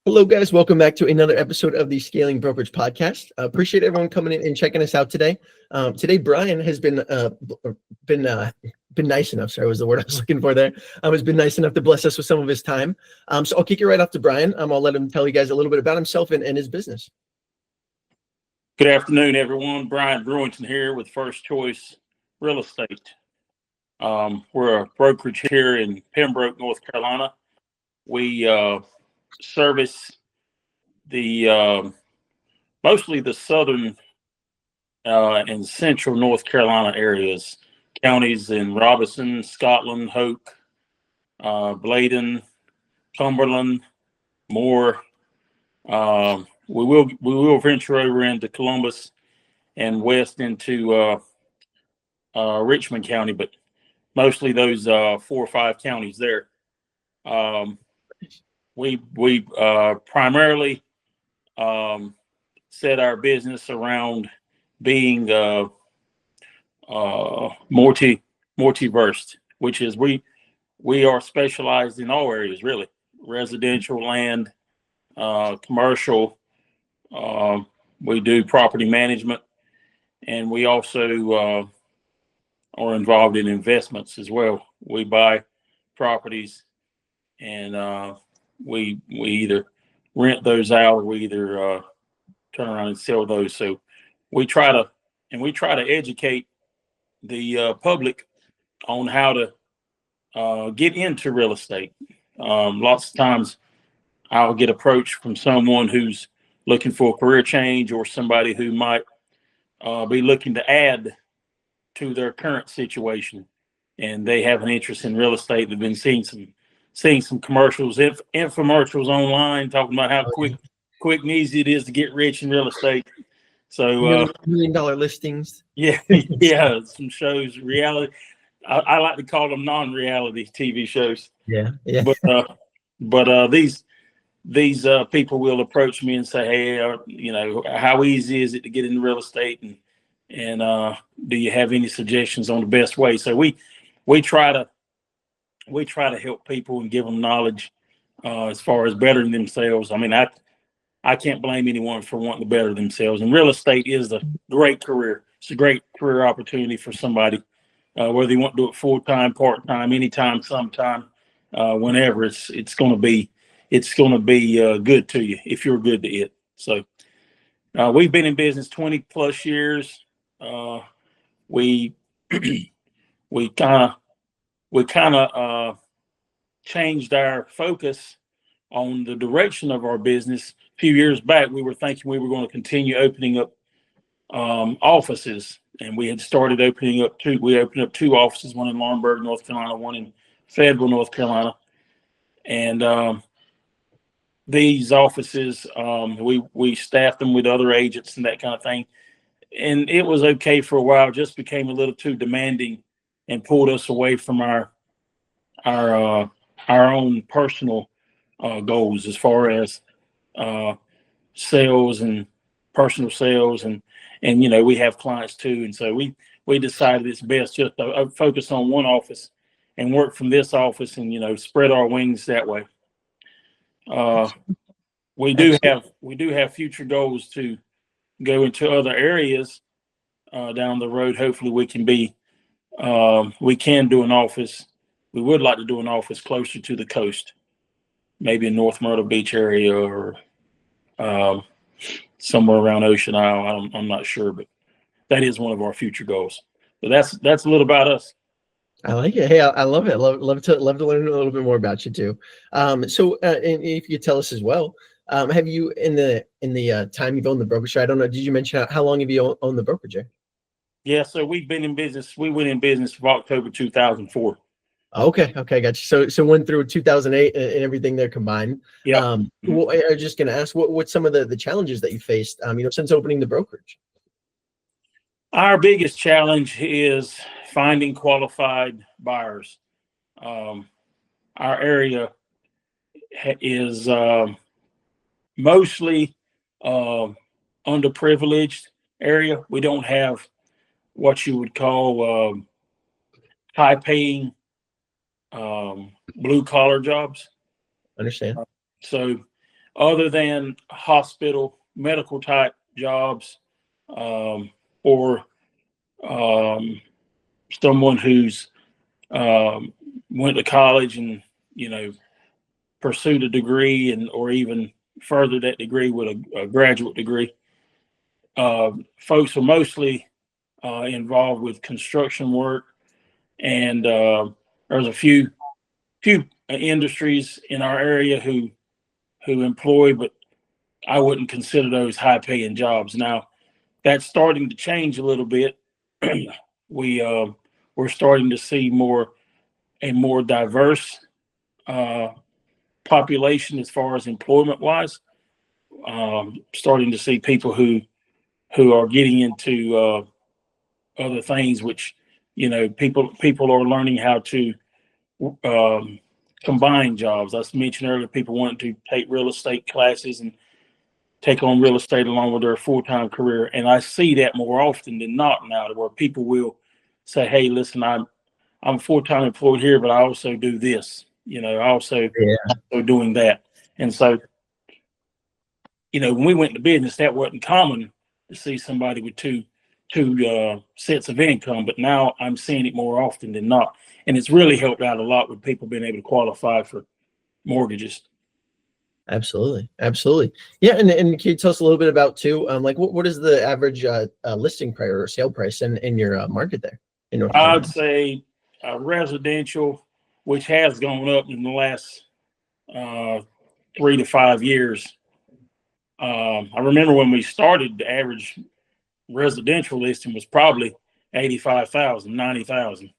Hello, guys. Welcome back to another episode of the Scaling Brokerage podcast. Appreciate everyone coming in and checking us out today. Today, Brian has been nice enough. Sorry, was the word I was looking for there. Has been nice enough to bless us with some of his time. So I'll kick it right off to Brian. I'll let him tell you guys a little bit about himself and his business. Good afternoon, everyone. Brian Brewington here with First Choice Real Estate. We're a brokerage here in Pembroke, North Carolina. We service the mostly the southern and central North Carolina areas, counties in Robinson, Scotland, Hoke, Bladen, Cumberland, Moore. We will venture over into Columbus and west into Richmond County, but mostly those 4 or 5 counties there. We primarily set our business around being multi-versed, which is we are specialized in all areas, really: residential, land, commercial. We do property management, and we also are involved in investments as well. We buy properties, and we either rent those out or we either turn around and sell those. So we try to educate the public on how to get into real estate. Lots of times I'll get approached from someone who's looking for a career change, or somebody who might be looking to add to their current situation, and they have an interest in real estate. They've been seeing some commercials, infomercials online, talking about how quick and easy it is to get rich in real estate. So $1 million listings. Yeah, some shows, reality. I like to call them non-reality TV shows. Yeah. But these people will approach me and say, "Hey, how easy is it to get into real estate, and do you have any suggestions on the best way?" So we try to help people and give them knowledge as far as bettering themselves. I mean, I can't blame anyone for wanting to better themselves, and real estate is a great career. It's a great career opportunity for somebody, whether you want to do it full time, part time, anytime, sometime, whenever. It's going to be good to you if you're good to it. So we've been in business 20 plus years. We kind of changed our focus on the direction of our business. A few years back, we were thinking we were going to continue opening up offices, and we had started opening up two. We opened up 2 offices, one in Laurinburg, North Carolina, one in Fayetteville, North Carolina, and these offices, we staffed them with other agents and that kind of thing, and it was okay for a while. Just became a little too demanding and pulled us away from our own personal goals as far as sales and personal sales, and we have clients too, and so we decided it's best just to focus on one office and work from this office, and spread our wings that way. We do have future goals to go into other areas down the road. Hopefully we can do an office. We would like to do an office closer to the coast, maybe in North Myrtle Beach area, or somewhere around Ocean Isle. I'm not sure, but that is one of our future goals. So that's a little about us. I like it. Hey, I love it. Love to learn a little bit more about you too. And if you could tell us as well, have you in the time you've owned the brokerage? I don't know. Did you mention how long have you owned the brokerage? Yeah, so we've been in business. We went in business for October 2004. Okay, gotcha. So went through 2008 and everything there combined. Yeah. Well, I was just going to ask, what's some of the challenges that you faced, since opening the brokerage? Our biggest challenge is finding qualified buyers. Our area is mostly underprivileged area. We don't have what you would call high-paying blue-collar jobs. Understand. So other than hospital, medical type jobs, or someone who's went to college and, pursued a degree or even further that degree with a graduate degree. Folks are mostly involved with construction work, and there's a few industries in our area who employ, but I wouldn't consider those high paying jobs. Now that's starting to change a little bit. We're starting to see a more diverse population as far as employment wise. Starting to see people who are getting into other things, which people are learning how to combine jobs. I mentioned earlier, people wanting to take real estate classes and take on real estate along with their full-time career, and I see that more often than not now, where people will say, "Hey, listen, I'm full-time employed here, but I also do this. I also doing that." And so, when we went into business, that wasn't common to see somebody with two sets of income, but now I'm seeing it more often than not, and it's really helped out a lot with people being able to qualify for mortgages. Absolutely. Yeah, and can you tell us a little bit about too, like what is the average listing price or sale price in your market there in North Carolina? I'd say residential, which has gone up in the last 3 to 5 years. I remember when we started, the average residential listing was probably 85,000, 90,000.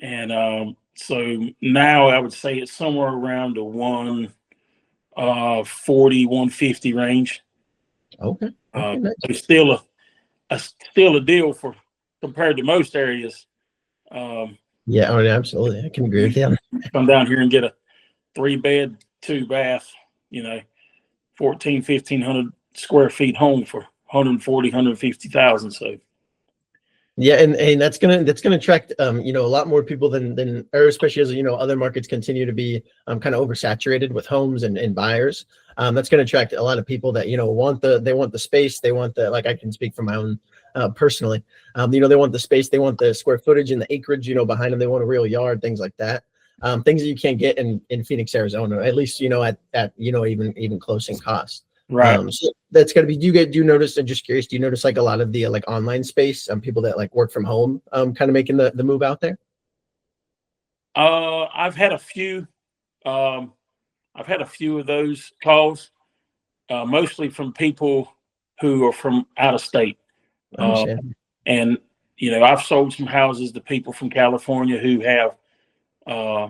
And so now I would say it's somewhere around the 140, 150 range. Okay. Nice. It's still a deal for compared to most areas. Yeah, absolutely. I can agree with you. Come down here and get a 3-bed, 2-bath, 1,500 square feet home for 140, 150,000. So yeah, and that's gonna attract a lot more people than or especially as other markets continue to be kind of oversaturated with homes and buyers. That's gonna attract a lot of people that want the space, they want the, like, I can speak from my own personally. They want the space, they want the square footage and the acreage behind them, they want a real yard, things like that. Things that you can't get in Phoenix, Arizona, at least at even close in cost. right. So that's got to be. Do you notice? I'm just curious. Do you notice like a lot of the like online space, people that like work from home, kind of making the move out there? I've had a few. I've had a few of those calls, mostly from people who are from out of state. I understand. And I've sold some houses to people from California who have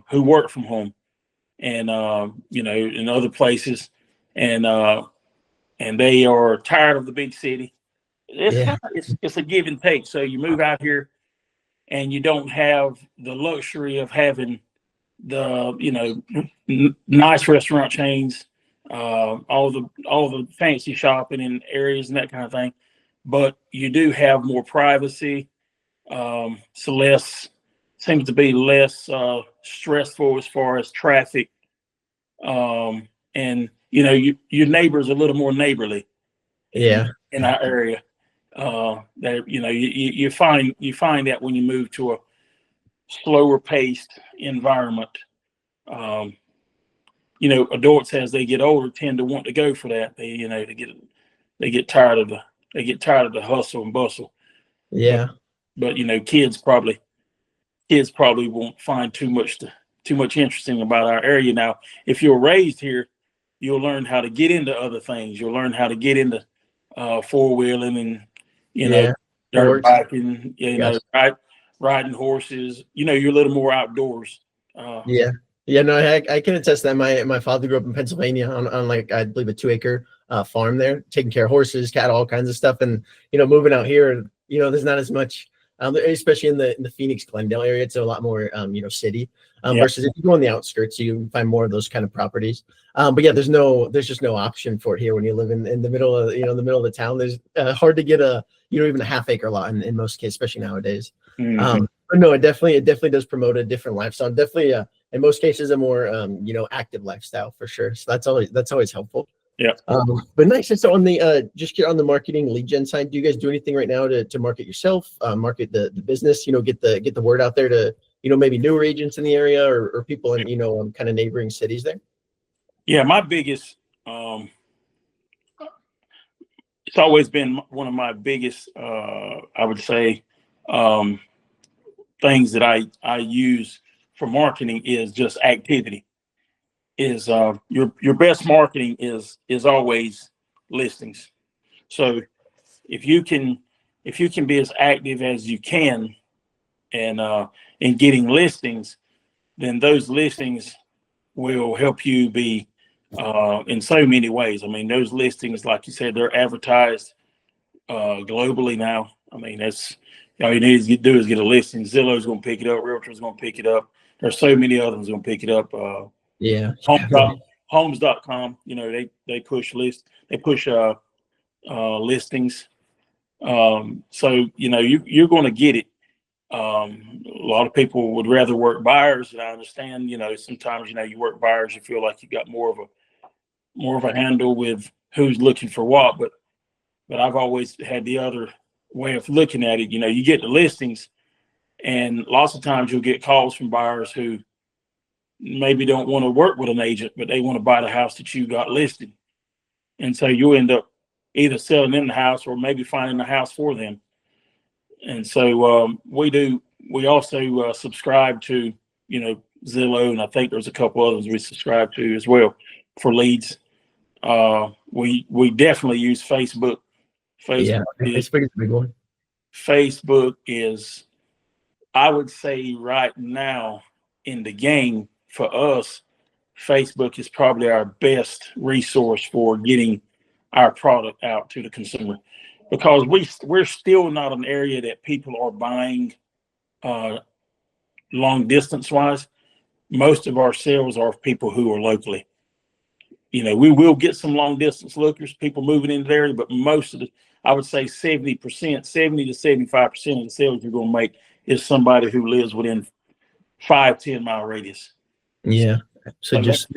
who work from home, and in other places, and they are tired of the big city. It's a give and take. So you move out here, and you don't have the luxury of having the nice restaurant chains, all the fancy shopping in areas and that kind of thing, but you do have more privacy. So seems to be less stressful as far as traffic, and your neighbors are a little more neighborly. In our area, that you find that when you move to a slower paced environment, adults as they get older tend to want to go for that. They get tired of the hustle and bustle. Yeah. But kids probably won't find too much interesting about our area. Now, if you're raised here, you'll learn how to get into other things. You'll learn how to get into four-wheeling and dirt biking, riding horses. You're a little more outdoors. No, I can attest that my father grew up in Pennsylvania on like, I believe, a 2-acre farm there, taking care of horses, cattle, all kinds of stuff. And moving out here, there's not as much, especially in the Phoenix Glendale area. It's a lot more city, versus if you go on the outskirts, you find more of those kind of properties. But yeah, there's just no option for it here when you live in the middle of the middle of the town. There's hard to get even a half-acre lot in most cases, especially nowadays. Mm-hmm. But no, it definitely does promote a different lifestyle. Definitely in most cases a more active lifestyle for sure. So that's always helpful. Yeah. But nice. And so on the just get on the marketing lead gen side, do you guys do anything right now to market yourself, market the business, get the word out there to, maybe newer agents in the area or people in, kind of neighboring cities there? Yeah, my biggest, it's always been one of my biggest, I would say, things that I use for marketing is just activity. Is your best marketing is always listings. So if you can be as active as you can and in getting listings, then those listings will help you be in so many ways. I mean, those listings, like you said, they're advertised globally now. I mean, that's all you need to do is get a listing. Zillow's going to pick it up. Realtor's going to pick it up. There's so many others going to pick it up. Yeah. Homes.com, they push listings. So, you're going to get it. A lot of people would rather work buyers, and I understand, sometimes, you work buyers, you feel like you got more of a handle with who's looking for what, but I've always had the other way of looking at it. You get the listings, and lots of times you'll get calls from buyers who maybe don't want to work with an agent, but they want to buy the house that you got listed. And so you end up either selling them the house or maybe finding the house for them. And so we also subscribe to, Zillow, and I think there's a couple others we subscribe to as well for leads. We definitely use Facebook. Facebook is a big one. Facebook is, I would say right now in the game for us, Facebook is probably our best resource for getting our product out to the consumer, because we're still not an area that people are buying long distance wise. Most of our sales are people who are locally. We will get some long distance lookers, people moving into the area, but most of I would say 70% to 75% of the sales you're going to make is somebody who lives within 5-10 mile radius. Yeah. So just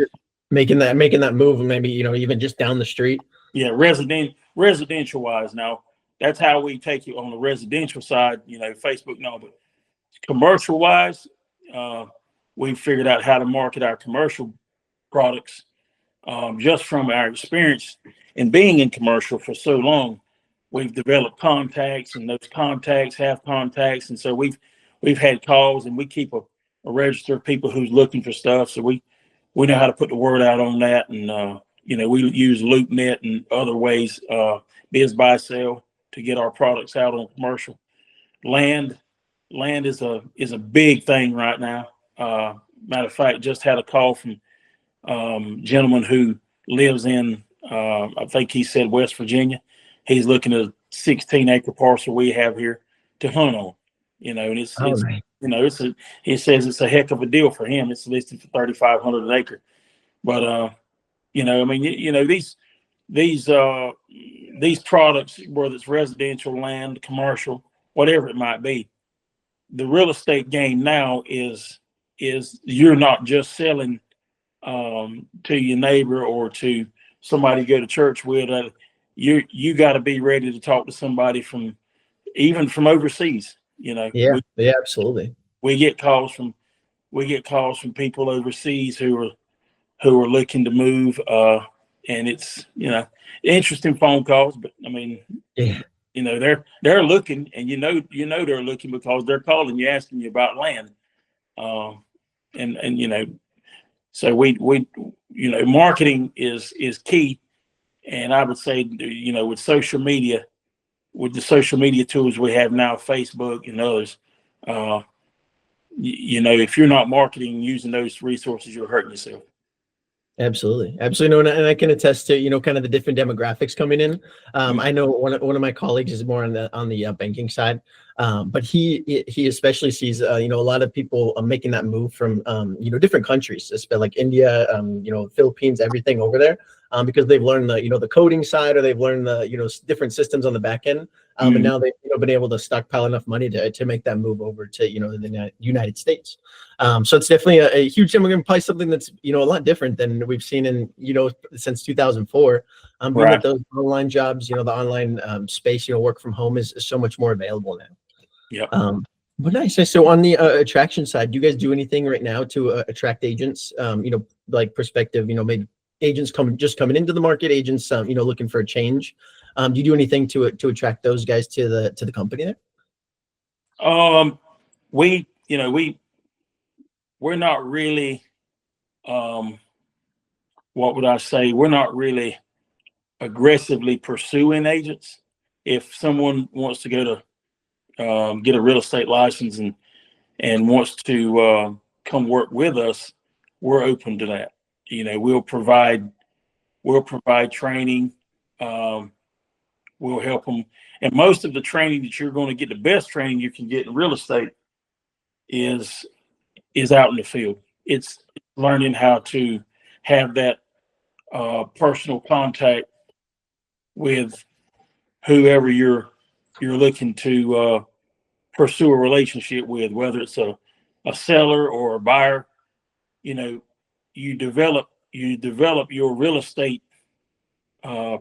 making that move, maybe, even just down the street. Yeah. Residential wise. Now that's how we take it on the residential side, Facebook, no, but commercial wise, we've figured out how to market our commercial products. Just from our experience in being in commercial for so long, we've developed contacts, and those contacts have contacts. And so we've had calls, and we keep a register of people who's looking for stuff. So we know how to put the word out on that. And, we use LoopNet and other ways, biz buy sell, to get our products out on commercial. Land is a big thing right now. Matter of fact, just had a call from gentleman who lives in, I think he said West Virginia. He's looking at a 16-acre parcel we have here to hunt on, and he says it's a heck of a deal for him. It's listed for $3,500 an acre. But, these products, whether it's residential, land, commercial, whatever it might be, the real estate game now is you're not just selling to your neighbor or to somebody you go to church with. You got to be ready to talk to somebody even from overseas. Yeah, absolutely. We get calls from people overseas who are looking to move, and it's interesting phone calls. But I mean, yeah. They're looking, and they're looking because they're calling you, asking you about land, and so we marketing is key. And I would say, with the social media tools we have now, Facebook and others, if you're not marketing using those resources, you're hurting yourself. Absolutely. No, and I can attest to, kind of the different demographics coming in. I know one of my colleagues is more on the banking side. But he especially sees a lot of people making that move from different countries, like India, Philippines, everything over there, because they've learned the coding side, or they've learned the different systems on the back end, and now they've been able to stockpile enough money to make that move over to the United States. So it's definitely a huge thing. We're going to probably something that's a lot different than we've seen in since 2004. Being that those online jobs, the online space, work from home is so much more available now. Yep. But nice. So on the attraction side, do you guys do anything right now to attract agents? Like prospective, maybe agents coming into the market, agents, looking for a change. Do you do anything to attract those guys to the company there? We're not really, what would I say? We're not really aggressively pursuing agents. If someone wants to go to get a real estate license and wants to come work with us, we're open to that. We'll provide training. We'll help them. And most of the training that you're going to get, the best training you can get in real estate is out in the field. It's learning how to have that personal contact with whoever you're looking to pursue a relationship with, whether it's a seller or a buyer. You develop your real estate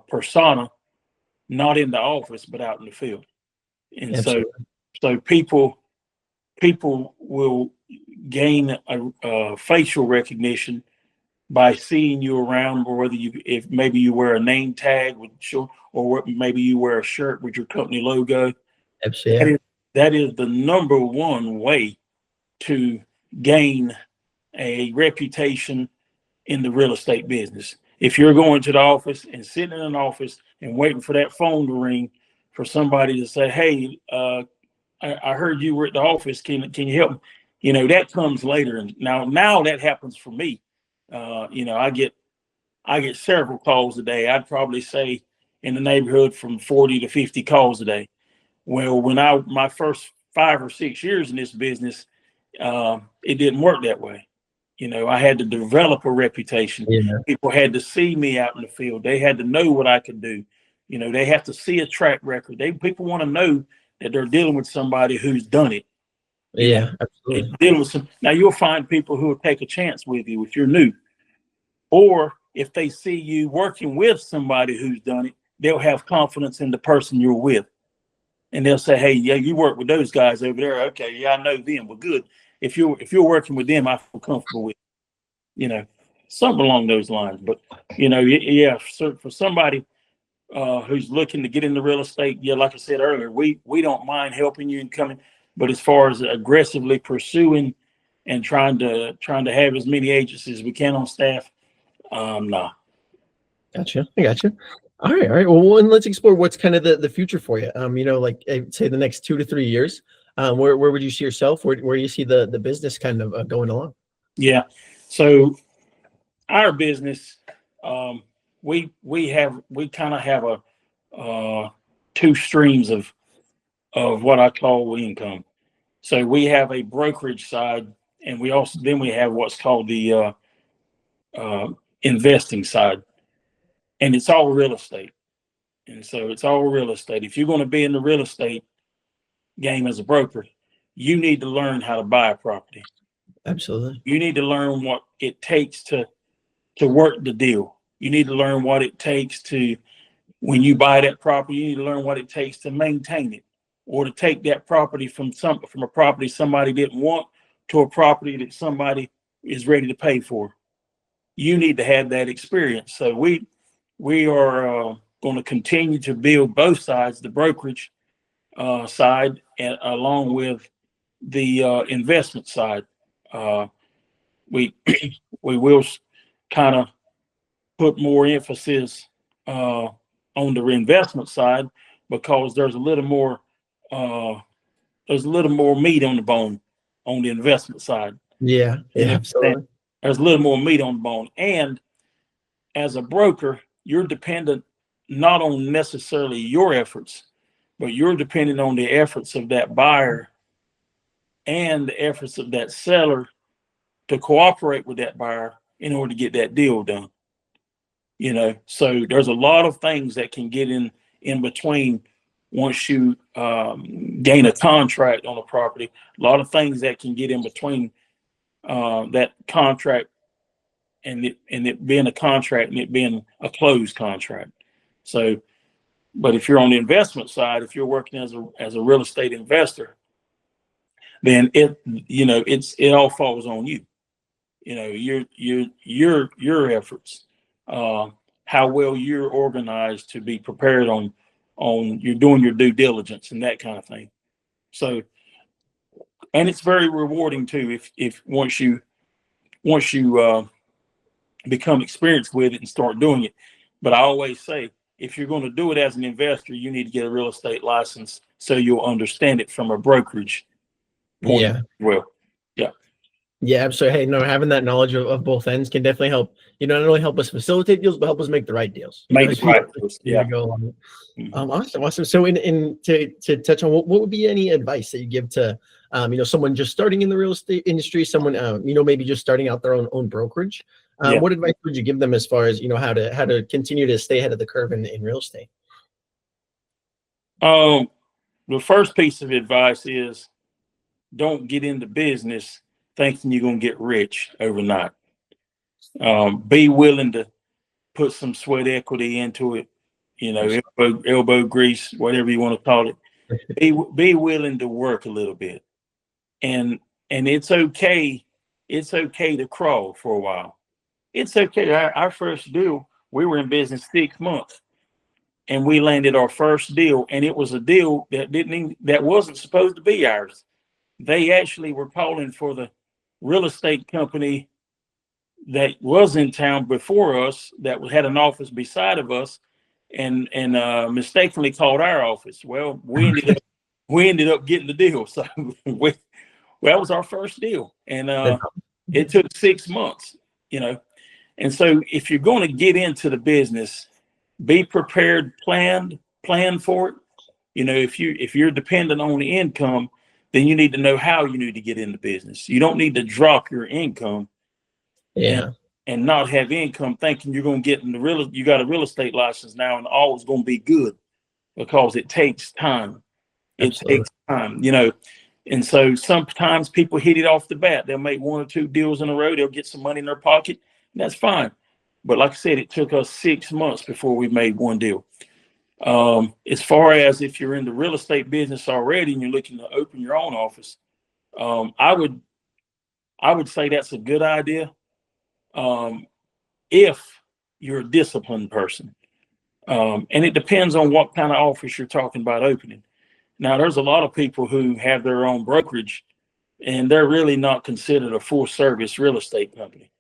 persona, not in the office, but out in the field. And Absolutely. so people will gain a facial recognition by seeing you around, or whether if maybe you wear a name tag with or maybe you wear a shirt with your company logo. Absolutely. That is the number one way to gain a reputation in the real estate business. If you're going to the office and sitting in an office and waiting for that phone to ring for somebody to say, "Hey, I heard you were at the office. Can you help me?" That comes later. And now that happens for me. I get several calls a day. I'd probably say in the neighborhood from 40 to 50 calls a day. Well, when my first 5 or 6 years in this business, it didn't work that way. I had to develop a reputation. Yeah. People had to see me out in the field. They had to know what I could do. They have to see a track record. People want to know that they're dealing with somebody who's done it. Yeah, absolutely. Dealing with now you'll find people who will take a chance with you if you're new, or if they see you working with somebody who's done it, they'll have confidence in the person you're with. And they'll say, "Hey, yeah, you work with those guys over there. Okay, yeah, I know them. Well, good. If you're working with them, I feel comfortable with, something along those lines." But yeah, so for somebody who's looking to get into real estate, yeah, like I said earlier, we don't mind helping you and coming. But as far as aggressively pursuing and trying to have as many agents as we can on staff, no. Gotcha. I gotcha. All right. Well, and let's explore what's kind of the future for you. Like say the next 2 to 3 years. Where would you see yourself? Where do you see the business kind of going along? Yeah. So our business, we kind of have a 2 streams of what I call income. So we have a brokerage side, and we have what's called the investing side, and it's all real estate. And so it's all real estate. If you're going to be in the real estate game as a broker, you need to learn how to buy a property. Absolutely. You need to learn what it takes to work the deal. You need to learn what it takes to, when you buy that property, you need to learn what it takes to maintain it, or to take that property from a property somebody didn't want to a property that somebody is ready to pay for. You need to have that experience. So we are going to continue to build both sides, the brokerage side, and along with the investment side. We will kind of put more emphasis on the reinvestment side, because there's a little more meat on the bone on the investment side. Yeah, absolutely. There's a little more meat on the bone. And as a broker, you're dependent not on necessarily your efforts, but you're depending on the efforts of that buyer and the efforts of that seller to cooperate with that buyer in order to get that deal done. So there's a lot of things that can get in between once you gain a contract on a property. A lot of things that can get in between that contract and it being a contract and it being a closed contract. So, but if you're on the investment side, if you're working as a real estate investor, then it all falls on you. Your efforts, how well you're organized to be prepared on you're doing your due diligence and that kind of thing. So, and it's very rewarding too if once you become experienced with it and start doing it. But I always say, if you're going to do it as an investor, you need to get a real estate license so you'll understand it from a brokerage point of view. Well, yeah. Yeah, absolutely. Hey, no, having that knowledge of both ends can definitely help, not only help us facilitate deals, but help us make the right deals. Make the right deals. Yeah. Go along. Awesome. So to touch on what would be any advice that you give to, someone just starting in the real estate industry, someone, maybe just starting out their own brokerage. What advice would you give them as far as, how to continue to stay ahead of the curve in real estate? The first piece of advice is don't get into business thinking you're going to get rich overnight. Be willing to put some sweat equity into it, elbow grease, whatever you want to call it. Be willing to work a little bit. And it's okay. It's okay to crawl for a while. It's okay. Our first deal, we were in business 6 months and we landed our first deal. And it was a deal that wasn't supposed to be ours. They actually were calling for the real estate company that was in town before us, that had an office beside of us, and mistakenly called our office. Well, we ended up getting the deal. So that was our first deal, and it took 6 months. And so if you're going to get into the business, be prepared, plan for it. If you're dependent on the income, then you need to know how you need to get into business. You don't need to drop your income and not have income thinking you're going to get in you got a real estate license now and all is going to be good, because it takes time. Absolutely. Takes time, and so sometimes people hit it off the bat. They'll make 1 or 2 deals in a row. They'll get some money in their pocket. And that's fine. But like I said, it took us 6 months before we made one deal. As far as if you're in the real estate business already and you're looking to open your own office, I would say that's a good idea. If you're a disciplined person, and it depends on what kind of office you're talking about opening. Now, there's a lot of people who have their own brokerage and they're really not considered a full service real estate company.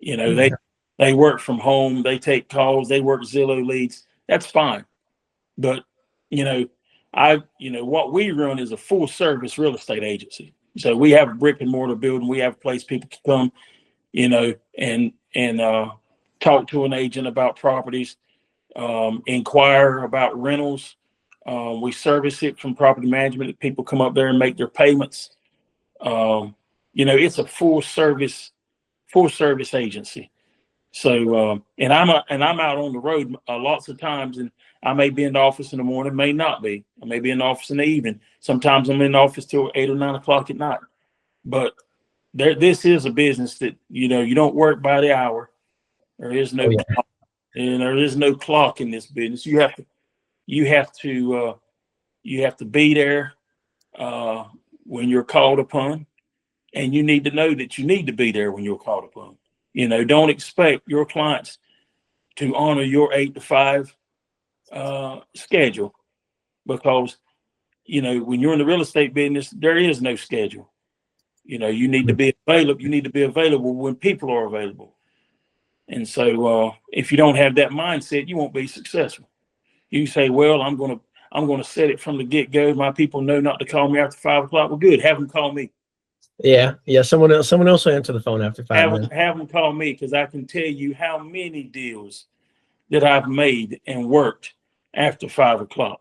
They work from home, they take calls, they work Zillow leads. That's fine. But, what we run is a full service real estate agency. So we have a brick and mortar building. We have a place people can come, and talk to an agent about properties, inquire about rentals. We service it from property management. People come up there and make their payments. It's a full service agency. So, and I'm out on the road lots of times, and I may be in the office in the morning, may not be. I may be in the office in the evening. Sometimes I'm in the office till 8 or 9 o'clock at night. But this is a business that, you don't work by the hour. There is no clock, and there is no clock in this business. You have to be there when you're called upon, and you need to know that you need to be there when you're called upon. Don't expect your clients to honor your 8 to 5 schedule, because when you're in the real estate business, there is no schedule. You need to be available. You need to be available when people are available. And so if you don't have that mindset, you won't be successful. You say, well, I'm going to set it from the get-go. My people know not to call me after 5 o'clock. Well, good. Have them call me. Yeah. Someone else will answer the phone after 5 minutes. Have them call me, because I can tell you how many deals that I've made and worked after 5 o'clock.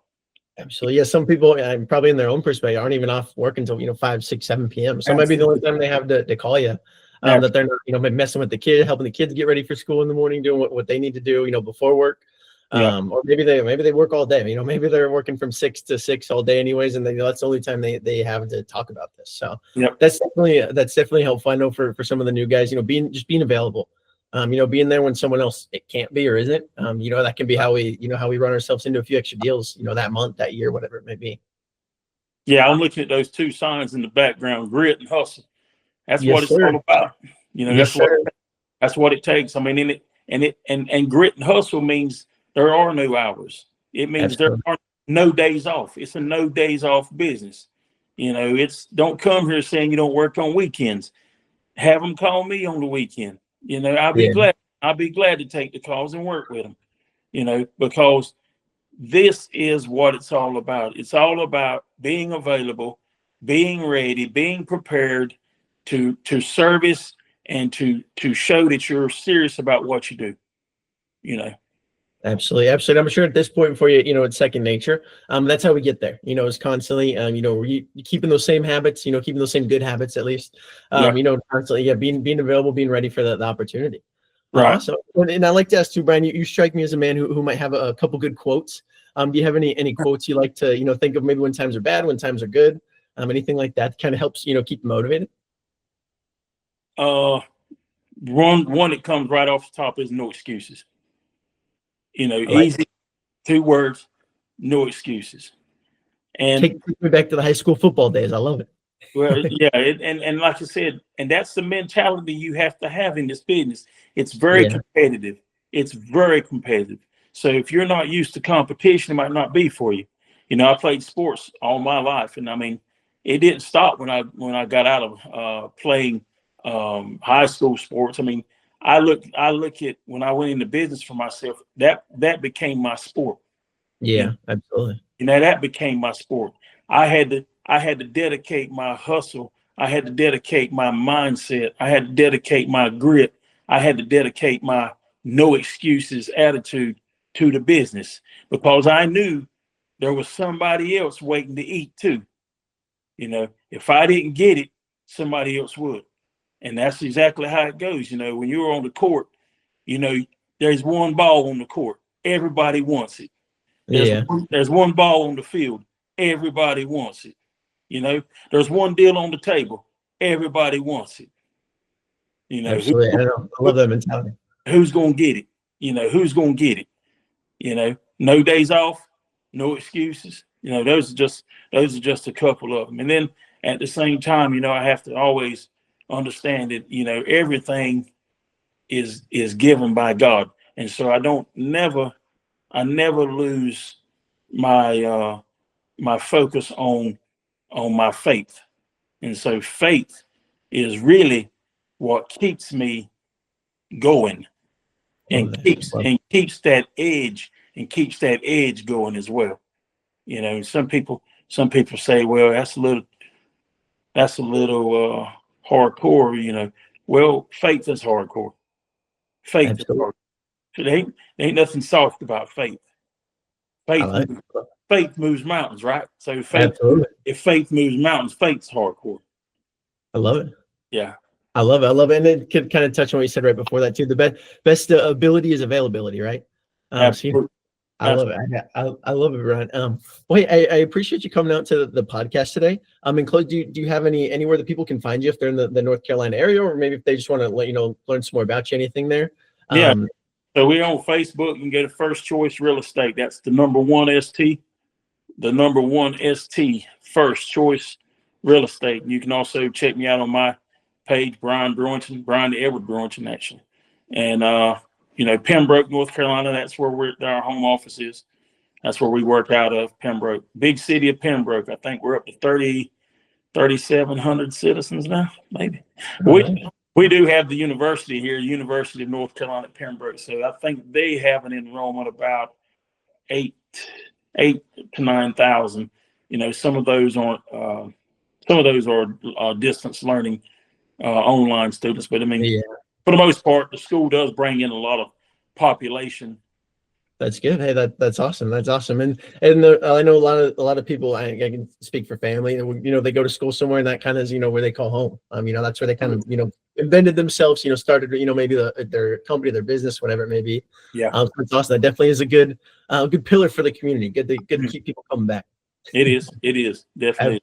Absolutely. Yeah. Some people, probably in their own perspective, aren't even off work until, 5, 6, 7 p.m. So it might be the only time they have to call you. That they're not, messing with the kid, helping the kids get ready for school in the morning, doing what they need to do, before work. Or maybe they work all day. Maybe they're working from 6 to 6 all day anyways, and that's the only time they have to talk about this. So that's definitely helpful. I know for some of the new guys, being available, being there when someone else it can't be or isn't, that can be how we run ourselves into a few extra deals, that month, that year, whatever it may be. Yeah, I'm looking at those two signs in the background: grit and hustle. That's Yes, what it's sir. all about. Yes, sir. That's what it takes. I mean, and grit and hustle means there are no hours. It means Absolutely. there are no days off. It's a no days off business. It's don't come here saying you don't work on weekends. Have them call me on the weekend. I'll be Yeah. glad. I'll be glad to take the calls and work with them. Because this is what it's all about. It's all about being available, being ready, being prepared to service and to show that you're serious about what you do. Absolutely. I'm sure at this point for you, it's second nature. That's how we get there. It's constantly, keeping those same habits, keeping those same good habits at least. Constantly, being available, being ready for the opportunity. Right. Awesome. And I like to ask too, Brian. You strike me as a man who might have a couple good quotes. Do you have any quotes you like to think of, maybe when times are bad, when times are good, anything like that kind of helps keep motivated? One that comes right off the top is no excuses. Easy, 2 words, no excuses. And take me back to the high school football days. I love it. well, yeah, and like I said, and that's the mentality you have to have in this business. It's very competitive. It's very competitive. So if you're not used to competition, it might not be for you. I played sports all my life, and I mean, it didn't stop when I got out of playing high school sports. I mean, I look at when I went into business for myself, that became my sport. Yeah, absolutely. That became my sport. I had to dedicate my hustle. I had to dedicate my mindset. I had to dedicate my grit. I had to dedicate my no excuses attitude to the business, because I knew there was somebody else waiting to eat too. If I didn't get it, somebody else would. And that's exactly how it goes. When you're on the court, there's one ball on the court. Everybody wants it. There's one ball on the field. Everybody wants it. There's one deal on the table. Everybody wants it. Absolutely. I love that mentality. Who's going to get it? Who's going to get it? No days off, no excuses. Those are just a couple of them. And then at the same time, I have to always understand that, everything is given by God. And so I never lose my my focus on my faith. And so faith is really what keeps me going and keeps that edge going as well. Some people say, well, that's a little hardcore. Well, faith is hardcore. Faith is hardcore. There ain't nothing soft about faith. Faith moves mountains, right? So if faith moves mountains, faith's hardcore. I love it. Yeah. I love it. And it could kind of touch on what you said right before that too. The best ability is availability, right? Absolutely. I love it. I love it, Brian. Wait, I appreciate you coming out to the podcast today. In close, do you have anywhere that people can find you if they're in the North Carolina area, or maybe if they just want to learn some more about you, anything there? Yeah. So we're on Facebook. You can go to First Choice Real Estate. That's the number 1 ST. The number 1 ST, First Choice Real Estate. And you can also check me out on my page, Brian Brewington, Brian Edward Brewington, actually. And Pembroke, North Carolina, that's where our home office is. That's where we work out of, Pembroke. Big city of Pembroke. I think we're up to 3,700 citizens now, maybe. We do have the university here, University of North Carolina at Pembroke. So I think they have an enrollment about 8 to 9,000. Some of those are distance learning online students, but I mean, for the most part, the school does bring in a lot of population That's good. Hey, that's awesome. That's awesome. And I know a lot of people. I can speak for family. And they go to school somewhere, and that kind of is where they call home. That's where they kind of invented themselves. Started maybe their company, their business, whatever it may be. Yeah, That's awesome. That definitely is a good pillar for the community. Good to keep people coming back. it is. It is definitely.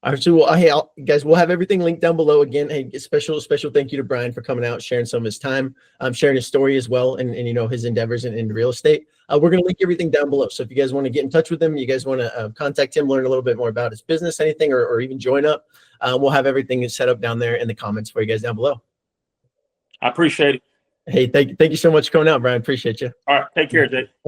All right, so hey, guys, we'll have everything linked down below. Again, hey, special thank you to Brian for coming out, sharing some of his time, sharing his story as well, and his endeavors in real estate. We're going to link everything down below. So if you guys want to get in touch with him, you guys want to contact him, learn a little bit more about his business, anything, or even join up, we'll have everything set up down there in the comments for you guys down below. I appreciate it. Hey, thank you so much for coming out, Brian. Appreciate you. All right, take care, Jake.